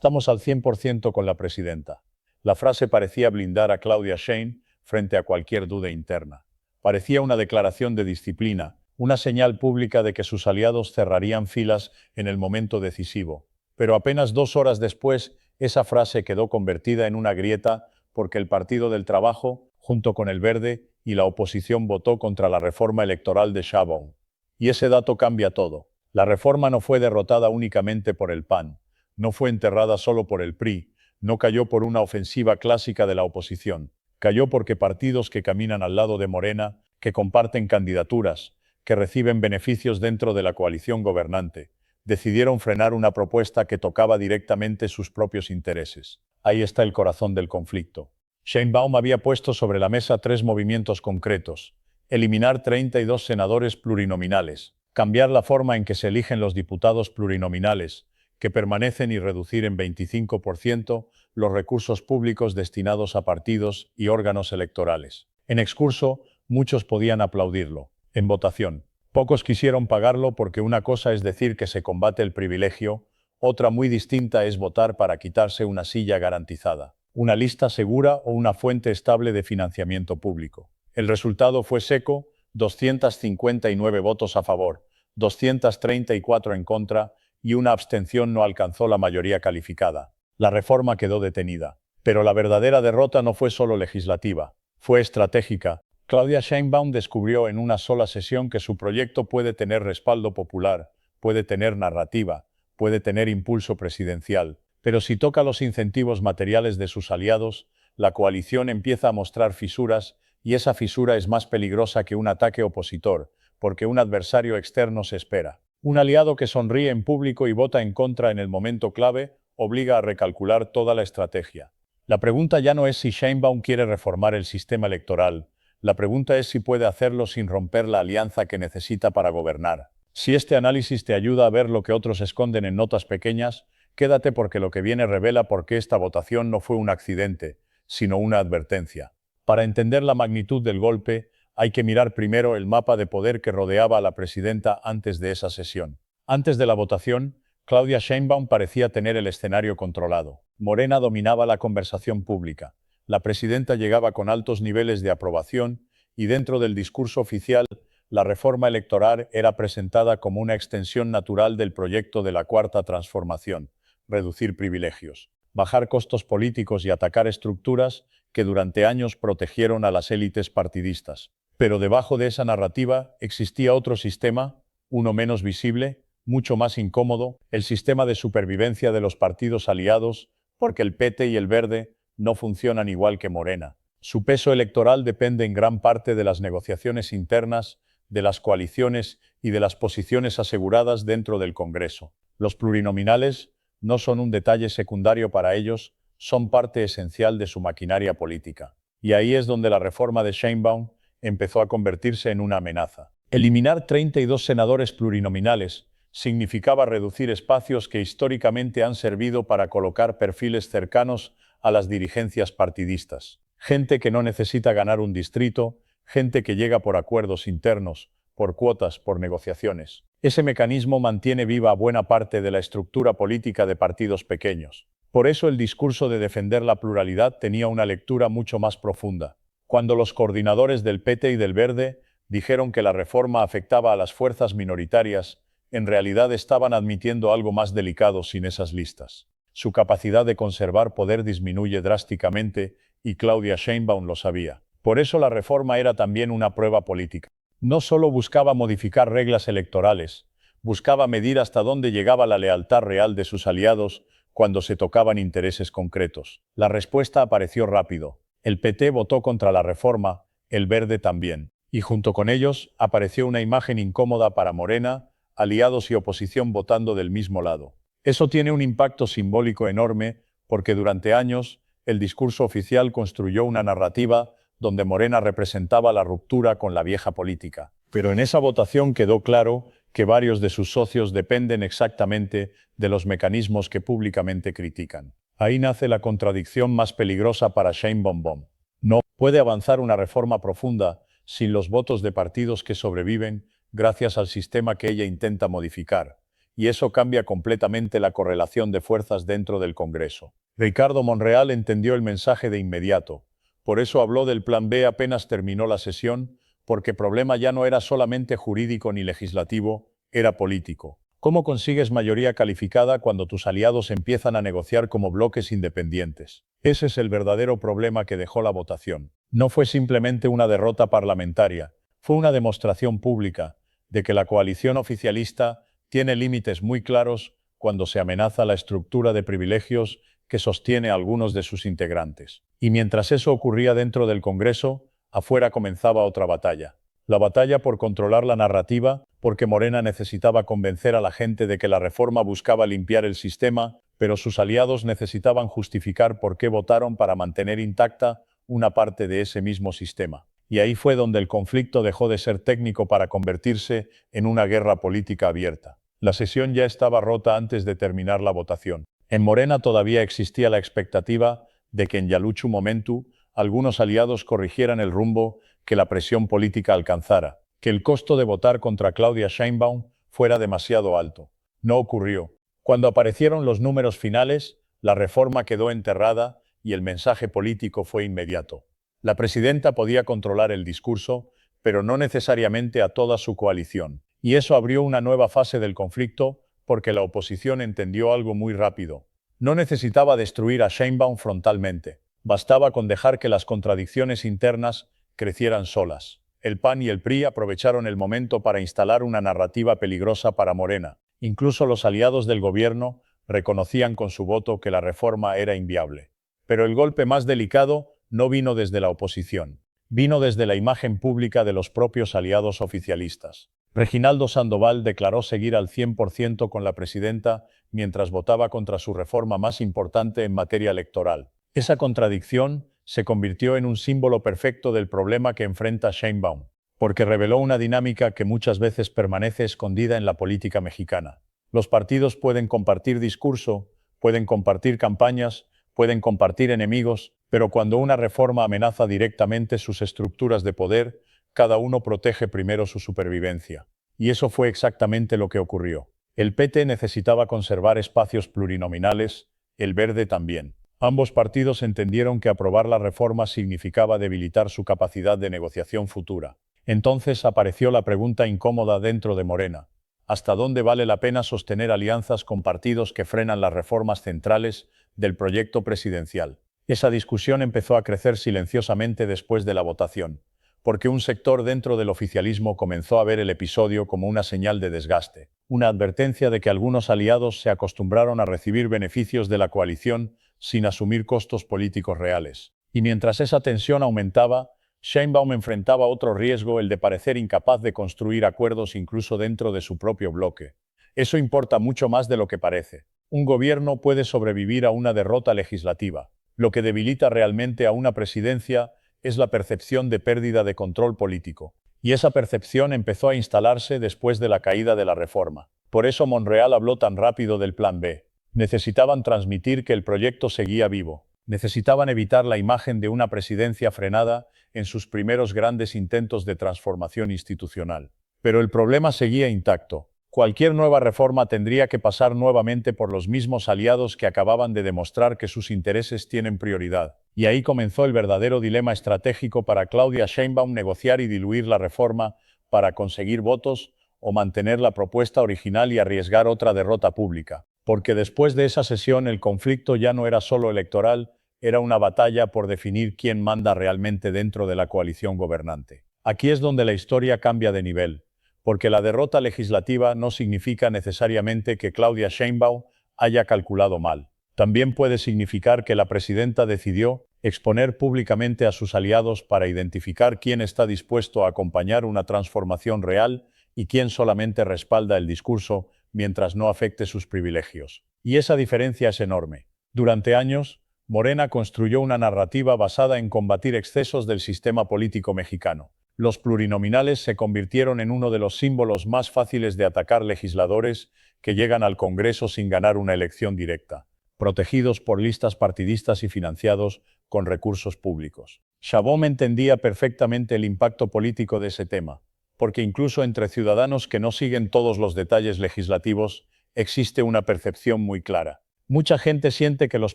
estamos al 100% con la presidenta. La frase parecía blindar a Claudia Sheinbaum frente a cualquier duda interna. Parecía una declaración de disciplina, una señal pública de que sus aliados cerrarían filas en el momento decisivo. Pero apenas 2 horas después, esa frase quedó convertida en una grieta porque el Partido del Trabajo, junto con el Verde y la oposición, votó contra la reforma electoral de Sheinbaum. Y ese dato cambia todo. La reforma no fue derrotada únicamente por el PAN, no fue enterrada solo por el PRI, no cayó por una ofensiva clásica de la oposición. Cayó porque partidos que caminan al lado de Morena, que comparten candidaturas, que reciben beneficios dentro de la coalición gobernante, decidieron frenar una propuesta que tocaba directamente sus propios intereses. Ahí está el corazón del conflicto. Sheinbaum había puesto sobre la mesa 3 movimientos concretos: eliminar 32 senadores plurinominales, cambiar la forma en que se eligen los diputados plurinominales, que permanecen, y reducir en 25% los recursos públicos destinados a partidos y órganos electorales. En excurso, muchos podían aplaudirlo. En votación, pocos quisieron pagarlo porque una cosa es decir que se combate el privilegio, otra muy distinta es votar para quitarse una silla garantizada, una lista segura o una fuente estable de financiamiento público. El resultado fue seco: 259 votos a favor, 234 en contra y una abstención no alcanzó la mayoría calificada. La reforma quedó detenida. Pero la verdadera derrota no fue solo legislativa, fue estratégica. Claudia Sheinbaum descubrió en una sola sesión que su proyecto puede tener respaldo popular, puede tener narrativa, puede tener impulso presidencial, pero si toca los incentivos materiales de sus aliados, la coalición empieza a mostrar fisuras, y esa fisura es más peligrosa que un ataque opositor, porque un adversario externo se espera. Un aliado que sonríe en público y vota en contra en el momento clave obliga a recalcular toda la estrategia. La pregunta ya no es si Sheinbaum quiere reformar el sistema electoral, la pregunta es si puede hacerlo sin romper la alianza que necesita para gobernar. Si este análisis te ayuda a ver lo que otros esconden en notas pequeñas, quédate, porque lo que viene revela por qué esta votación no fue un accidente, sino una advertencia. Para entender la magnitud del golpe, hay que mirar primero el mapa de poder que rodeaba a la presidenta antes de esa sesión. Antes de la votación, Claudia Sheinbaum parecía tener el escenario controlado. Morena dominaba la conversación pública. La presidenta llegaba con altos niveles de aprobación y dentro del discurso oficial, la reforma electoral era presentada como una extensión natural del proyecto de la Cuarta Transformación: reducir privilegios, bajar costos políticos y atacar estructuras que durante años protegieron a las élites partidistas. Pero debajo de esa narrativa existía otro sistema, uno menos visible, mucho más incómodo: el sistema de supervivencia de los partidos aliados, porque el PT y el Verde no funcionan igual que Morena. Su peso electoral depende en gran parte de las negociaciones internas, de las coaliciones y de las posiciones aseguradas dentro del Congreso. Los plurinominales no son un detalle secundario para ellos, son parte esencial de su maquinaria política. Y ahí es donde la reforma de Sheinbaum empezó a convertirse en una amenaza. Eliminar 32 senadores plurinominales significaba reducir espacios que históricamente han servido para colocar perfiles cercanos a las dirigencias partidistas. Gente que no necesita ganar un distrito, gente que llega por acuerdos internos, por cuotas, por negociaciones. Ese mecanismo mantiene viva buena parte de la estructura política de partidos pequeños. Por eso el discurso de defender la pluralidad tenía una lectura mucho más profunda. Cuando los coordinadores del PT y del Verde dijeron que la reforma afectaba a las fuerzas minoritarias, en realidad estaban admitiendo algo más delicado sin esas listas. Su capacidad de conservar poder disminuye drásticamente y Claudia Sheinbaum lo sabía. Por eso la reforma era también una prueba política. No solo buscaba modificar reglas electorales, buscaba medir hasta dónde llegaba la lealtad real de sus aliados cuando se tocaban intereses concretos. La respuesta apareció rápido. El PT votó contra la reforma, el Verde también. Y junto con ellos apareció una imagen incómoda para Morena, aliados y oposición votando del mismo lado. Eso tiene un impacto simbólico enorme porque durante años el discurso oficial construyó una narrativa donde Morena representaba la ruptura con la vieja política. Pero en esa votación quedó claro que varios de sus socios dependen exactamente de los mecanismos que públicamente critican. Ahí nace la contradicción más peligrosa para Sheinbaum. No puede avanzar una reforma profunda sin los votos de partidos que sobreviven gracias al sistema que ella intenta modificar. y eso cambia completamente la correlación de fuerzas dentro del Congreso. Ricardo Monreal entendió el mensaje de inmediato. Por eso habló del Plan B apenas terminó la sesión, porque el problema ya no era solamente jurídico ni legislativo, era político. ¿Cómo consigues mayoría calificada cuando tus aliados empiezan a negociar como bloques independientes? Ese es el verdadero problema que dejó la votación. No fue simplemente una derrota parlamentaria, fue una demostración pública de que la coalición oficialista tiene límites muy claros cuando se amenaza la estructura de privilegios que sostiene a algunos de sus integrantes. Y mientras eso ocurría dentro del Congreso, afuera comenzaba otra batalla. La batalla por controlar la narrativa, porque Morena necesitaba convencer a la gente de que la reforma buscaba limpiar el sistema, pero sus aliados necesitaban justificar por qué votaron para mantener intacta una parte de ese mismo sistema. Y ahí fue donde el conflicto dejó de ser técnico para convertirse en una guerra política abierta. La sesión ya estaba rota antes de terminar la votación. En Morena todavía existía la expectativa de que en Yaluchu Momentu algunos aliados corrigieran el rumbo que la presión política alcanzara, que el costo de votar contra Claudia Sheinbaum fuera demasiado alto. No ocurrió. Cuando aparecieron los números finales, la reforma quedó enterrada y el mensaje político fue inmediato. La presidenta podía controlar el discurso, pero no necesariamente a toda su coalición. Y eso abrió una nueva fase del conflicto porque la oposición entendió algo muy rápido. No necesitaba destruir a Sheinbaum frontalmente. Bastaba con dejar que las contradicciones internas crecieran solas. El PAN y el PRI aprovecharon el momento para instalar una narrativa peligrosa para Morena. Incluso los aliados del gobierno reconocían con su voto que la reforma era inviable. Pero el golpe más delicado no vino desde la oposición. Vino desde la imagen pública de los propios aliados oficialistas. Reginaldo Sandoval declaró seguir al 100% con la presidenta mientras votaba contra su reforma más importante en materia electoral. Esa contradicción se convirtió en un símbolo perfecto del problema que enfrenta Sheinbaum, porque reveló una dinámica que muchas veces permanece escondida en la política mexicana. Los partidos pueden compartir discurso, pueden compartir campañas, pueden compartir enemigos, pero cuando una reforma amenaza directamente sus estructuras de poder, cada uno protege primero su supervivencia. Y eso fue exactamente lo que ocurrió. El PT necesitaba conservar espacios plurinominales, el Verde también. Ambos partidos entendieron que aprobar la reforma significaba debilitar su capacidad de negociación futura. Entonces apareció la pregunta incómoda dentro de Morena. ¿Hasta dónde vale la pena sostener alianzas con partidos que frenan las reformas centrales del proyecto presidencial? Esa discusión empezó a crecer silenciosamente después de la votación, porque un sector dentro del oficialismo comenzó a ver el episodio como una señal de desgaste, una advertencia de que algunos aliados se acostumbraron a recibir beneficios de la coalición sin asumir costos políticos reales. Y mientras esa tensión aumentaba, Sheinbaum enfrentaba otro riesgo, el de parecer incapaz de construir acuerdos incluso dentro de su propio bloque. Eso importa mucho más de lo que parece. Un gobierno puede sobrevivir a una derrota legislativa. Lo que debilita realmente a una presidencia es la percepción de pérdida de control político. Y esa percepción empezó a instalarse después de la caída de la reforma. Por eso Monreal habló tan rápido del Plan B. Necesitaban transmitir que el proyecto seguía vivo. Necesitaban evitar la imagen de una presidencia frenada en sus primeros grandes intentos de transformación institucional. Pero el problema seguía intacto. Cualquier nueva reforma tendría que pasar nuevamente por los mismos aliados que acababan de demostrar que sus intereses tienen prioridad. Y ahí comenzó el verdadero dilema estratégico para Claudia Sheinbaum: negociar y diluir la reforma para conseguir votos o mantener la propuesta original y arriesgar otra derrota pública. Porque después de esa sesión el conflicto ya no era solo electoral, era una batalla por definir quién manda realmente dentro de la coalición gobernante. Aquí es donde la historia cambia de nivel, porque la derrota legislativa no significa necesariamente que Claudia Sheinbaum haya calculado mal. También puede significar que la presidenta decidió exponer públicamente a sus aliados para identificar quién está dispuesto a acompañar una transformación real y quién solamente respalda el discurso mientras no afecte sus privilegios. Y esa diferencia es enorme. Durante años, Morena construyó una narrativa basada en combatir excesos del sistema político mexicano. Los plurinominales se convirtieron en uno de los símbolos más fáciles de atacar legisladores que llegan al Congreso sin ganar una elección directa, protegidos por listas partidistas y financiados con recursos públicos. Sheinbaum entendía perfectamente el impacto político de ese tema, porque incluso entre ciudadanos que no siguen todos los detalles legislativos, existe una percepción muy clara. Mucha gente siente que los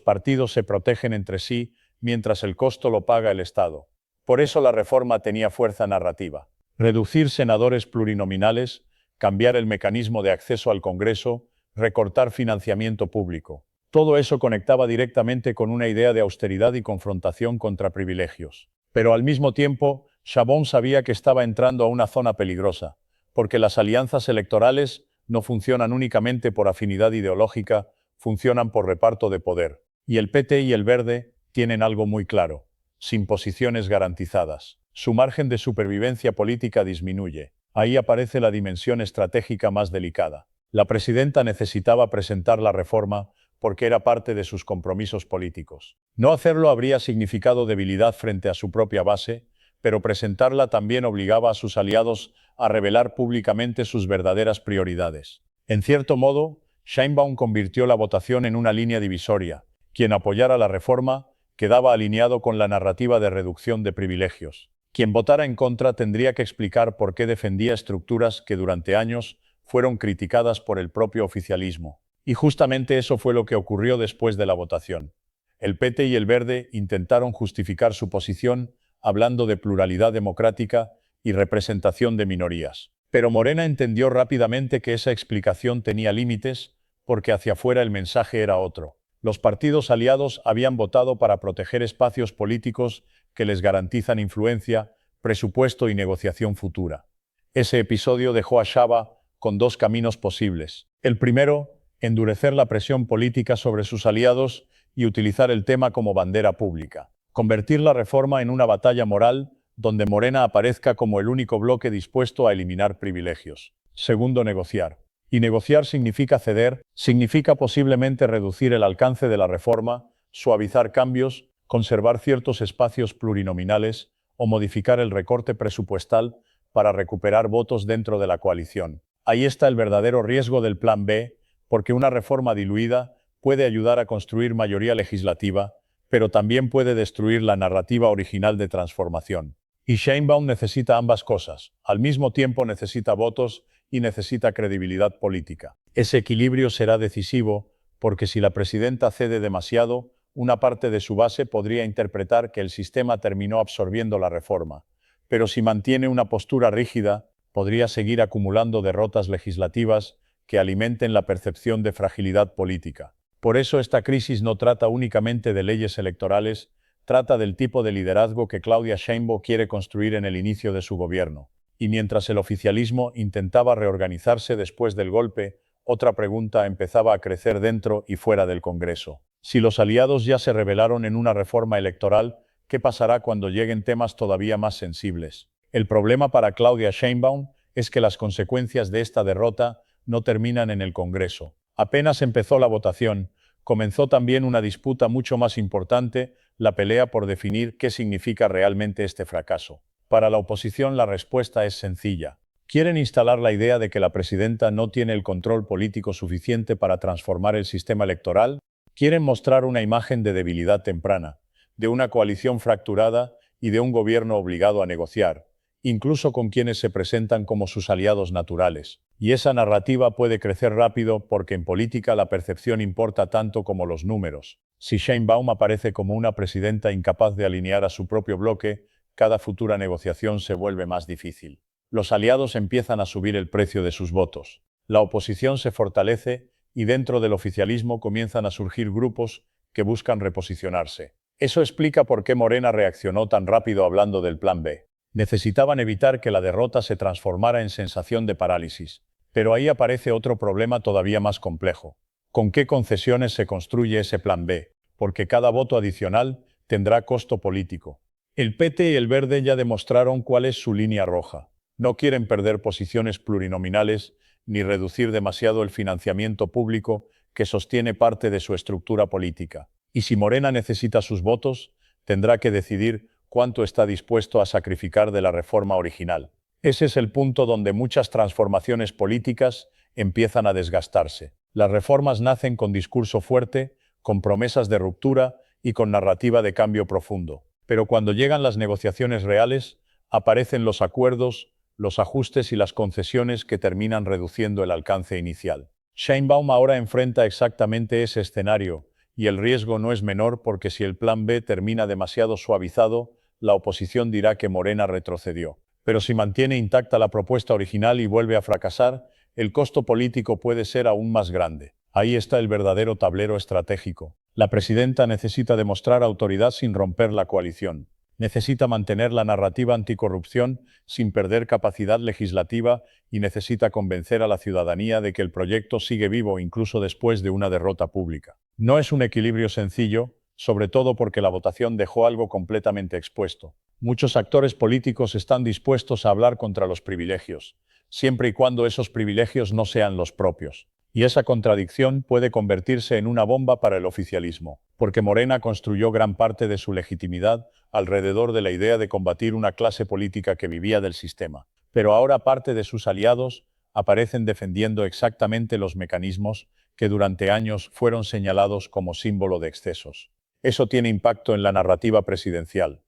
partidos se protegen entre sí mientras el costo lo paga el Estado. Por eso la reforma tenía fuerza narrativa. Reducir senadores plurinominales, cambiar el mecanismo de acceso al Congreso, recortar financiamiento público. Todo eso conectaba directamente con una idea de austeridad y confrontación contra privilegios. Pero al mismo tiempo, Chabon sabía que estaba entrando a una zona peligrosa, porque las alianzas electorales no funcionan únicamente por afinidad ideológica, funcionan por reparto de poder. Y el PT y el Verde tienen algo muy claro: sin posiciones garantizadas, su margen de supervivencia política disminuye. Ahí aparece la dimensión estratégica más delicada. La presidenta necesitaba presentar la reforma porque era parte de sus compromisos políticos. No hacerlo habría significado debilidad frente a su propia base, pero presentarla también obligaba a sus aliados a revelar públicamente sus verdaderas prioridades. En cierto modo, Sheinbaum convirtió la votación en una línea divisoria. Quien apoyara la reforma quedaba alineado con la narrativa de reducción de privilegios. Quien votara en contra tendría que explicar por qué defendía estructuras que durante años fueron criticadas por el propio oficialismo. Y justamente eso fue lo que ocurrió después de la votación. El PT y el Verde intentaron justificar su posición hablando de pluralidad democrática y representación de minorías. Pero Morena entendió rápidamente que esa explicación tenía límites, porque hacia afuera el mensaje era otro. Los partidos aliados habían votado para proteger espacios políticos que les garantizan influencia, presupuesto y negociación futura. Ese episodio dejó a Shaba con dos caminos posibles. El primero, endurecer la presión política sobre sus aliados y utilizar el tema como bandera pública. Convertir la reforma en una batalla moral donde Morena aparezca como el único bloque dispuesto a eliminar privilegios. Segundo, negociar. Y negociar significa ceder, significa posiblemente reducir el alcance de la reforma, suavizar cambios, conservar ciertos espacios plurinominales o modificar el recorte presupuestal para recuperar votos dentro de la coalición. Ahí está el verdadero riesgo del Plan B, porque una reforma diluida puede ayudar a construir mayoría legislativa, pero también puede destruir la narrativa original de transformación. Y Sheinbaum necesita ambas cosas. Al mismo tiempo necesita votos y necesita credibilidad política. Ese equilibrio será decisivo, porque si la presidenta cede demasiado, una parte de su base podría interpretar que el sistema terminó absorbiendo la reforma. Pero si mantiene una postura rígida, podría seguir acumulando derrotas legislativas que alimenten la percepción de fragilidad política. Por eso esta crisis no trata únicamente de leyes electorales, trata del tipo de liderazgo que Claudia Sheinbaum quiere construir en el inicio de su gobierno. Y mientras el oficialismo intentaba reorganizarse después del golpe, otra pregunta empezaba a crecer dentro y fuera del Congreso. Si los aliados ya se rebelaron en una reforma electoral, ¿qué pasará cuando lleguen temas todavía más sensibles? El problema para Claudia Sheinbaum es que las consecuencias de esta derrota no terminan en el Congreso. Apenas empezó la votación, comenzó también una disputa mucho más importante, la pelea por definir qué significa realmente este fracaso. Para la oposición la respuesta es sencilla. Quieren instalar la idea de que la presidenta no tiene el control político suficiente para transformar el sistema electoral. Quieren mostrar una imagen de debilidad temprana, de una coalición fracturada y de un gobierno obligado a negociar, incluso con quienes se presentan como sus aliados naturales. Y esa narrativa puede crecer rápido porque en política la percepción importa tanto como los números. Si Sheinbaum aparece como una presidenta incapaz de alinear a su propio bloque, cada futura negociación se vuelve más difícil. Los aliados empiezan a subir el precio de sus votos. La oposición se fortalece y dentro del oficialismo comienzan a surgir grupos que buscan reposicionarse. Eso explica por qué Morena reaccionó tan rápido hablando del Plan B. Necesitaban evitar que la derrota se transformara en sensación de parálisis. Pero ahí aparece otro problema todavía más complejo. ¿Con qué concesiones se construye ese Plan B? Porque cada voto adicional tendrá costo político. El PT y el Verde ya demostraron cuál es su línea roja. No quieren perder posiciones plurinominales ni reducir demasiado el financiamiento público que sostiene parte de su estructura política. Y si Morena necesita sus votos, tendrá que decidir cuánto está dispuesto a sacrificar de la reforma original. Ese es el punto donde muchas transformaciones políticas empiezan a desgastarse. Las reformas nacen con discurso fuerte, con promesas de ruptura y con narrativa de cambio profundo. Pero cuando llegan las negociaciones reales, aparecen los acuerdos, los ajustes y las concesiones que terminan reduciendo el alcance inicial. Sheinbaum ahora enfrenta exactamente ese escenario, y el riesgo no es menor porque si el plan B termina demasiado suavizado, la oposición dirá que Morena retrocedió. Pero si mantiene intacta la propuesta original y vuelve a fracasar, el costo político puede ser aún más grande. Ahí está el verdadero tablero estratégico. La presidenta necesita demostrar autoridad sin romper la coalición. Necesita mantener la narrativa anticorrupción sin perder capacidad legislativa y necesita convencer a la ciudadanía de que el proyecto sigue vivo incluso después de una derrota pública. No es un equilibrio sencillo, sobre todo porque la votación dejó algo completamente expuesto. Muchos actores políticos están dispuestos a hablar contra los privilegios, siempre y cuando esos privilegios no sean los propios. Y esa contradicción puede convertirse en una bomba para el oficialismo, porque Morena construyó gran parte de su legitimidad alrededor de la idea de combatir una clase política que vivía del sistema. Pero ahora parte de sus aliados aparecen defendiendo exactamente los mecanismos que durante años fueron señalados como símbolo de excesos. Eso tiene impacto en la narrativa presidencial.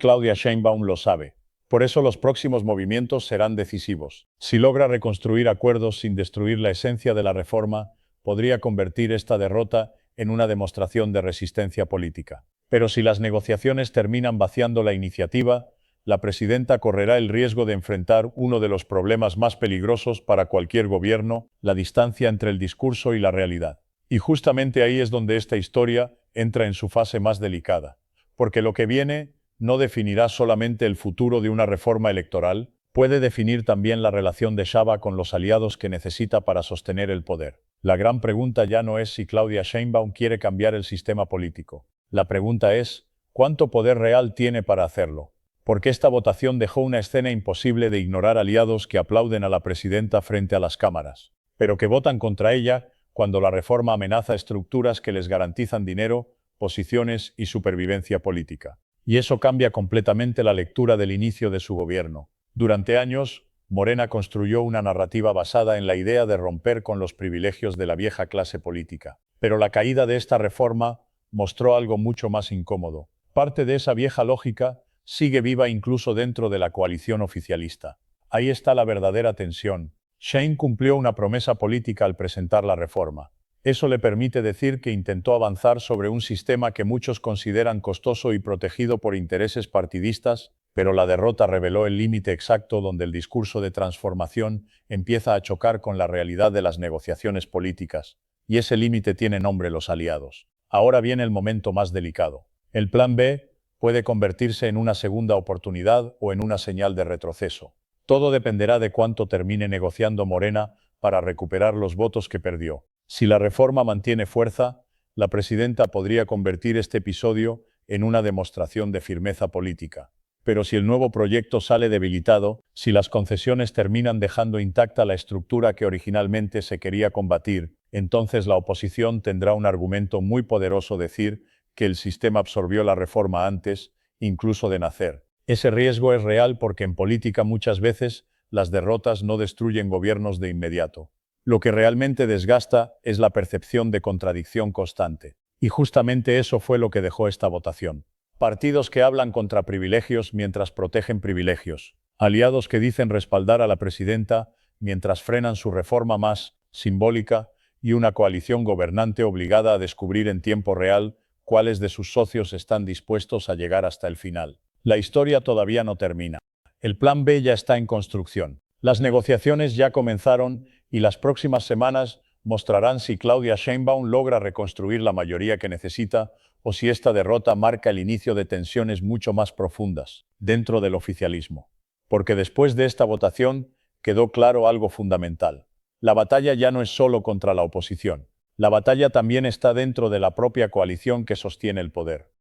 Claudia Sheinbaum lo sabe. Por eso los próximos movimientos serán decisivos. Si logra reconstruir acuerdos sin destruir la esencia de la reforma, podría convertir esta derrota en una demostración de resistencia política. Pero si las negociaciones terminan vaciando la iniciativa, la presidenta correrá el riesgo de enfrentar uno de los problemas más peligrosos para cualquier gobierno, la distancia entre el discurso y la realidad. Y justamente ahí es donde esta historia entra en su fase más delicada. Porque lo que viene no definirá solamente el futuro de una reforma electoral, puede definir también la relación de Shaba con los aliados que necesita para sostener el poder. La gran pregunta ya no es si Claudia Sheinbaum quiere cambiar el sistema político. La pregunta es, ¿cuánto poder real tiene para hacerlo? Porque esta votación dejó una escena imposible de ignorar aliados que aplauden a la presidenta frente a las cámaras, pero que votan contra ella cuando la reforma amenaza estructuras que les garantizan dinero, posiciones y supervivencia política. Y eso cambia completamente la lectura del inicio de su gobierno. Durante años, Morena construyó una narrativa basada en la idea de romper con los privilegios de la vieja clase política. Pero la caída de esta reforma mostró algo mucho más incómodo. Parte de esa vieja lógica sigue viva incluso dentro de la coalición oficialista. Ahí está la verdadera tensión. Shein cumplió una promesa política al presentar la reforma. Eso le permite decir que intentó avanzar sobre un sistema que muchos consideran costoso y protegido por intereses partidistas, pero la derrota reveló el límite exacto donde el discurso de transformación empieza a chocar con la realidad de las negociaciones políticas. Y ese límite tiene nombre: los aliados. Ahora viene el momento más delicado. El plan B puede convertirse en una segunda oportunidad o en una señal de retroceso. Todo dependerá de cuánto termine negociando Morena para recuperar los votos que perdió. Si la reforma mantiene fuerza, la presidenta podría convertir este episodio en una demostración de firmeza política. Pero si el nuevo proyecto sale debilitado, si las concesiones terminan dejando intacta la estructura que originalmente se quería combatir, entonces la oposición tendrá un argumento muy poderoso: decir que el sistema absorbió la reforma antes, incluso de nacer. Ese riesgo es real porque en política muchas veces las derrotas no destruyen gobiernos de inmediato. Lo que realmente desgasta es la percepción de contradicción constante. Y justamente eso fue lo que dejó esta votación. Partidos que hablan contra privilegios mientras protegen privilegios. Aliados que dicen respaldar a la presidenta mientras frenan su reforma más simbólica, y una coalición gobernante obligada a descubrir en tiempo real cuáles de sus socios están dispuestos a llegar hasta el final. La historia todavía no termina. El plan B ya está en construcción. Las negociaciones ya comenzaron y las próximas semanas mostrarán si Claudia Sheinbaum logra reconstruir la mayoría que necesita o si esta derrota marca el inicio de tensiones mucho más profundas dentro del oficialismo. Porque después de esta votación quedó claro algo fundamental. La batalla ya no es solo contra la oposición. La batalla también está dentro de la propia coalición que sostiene el poder.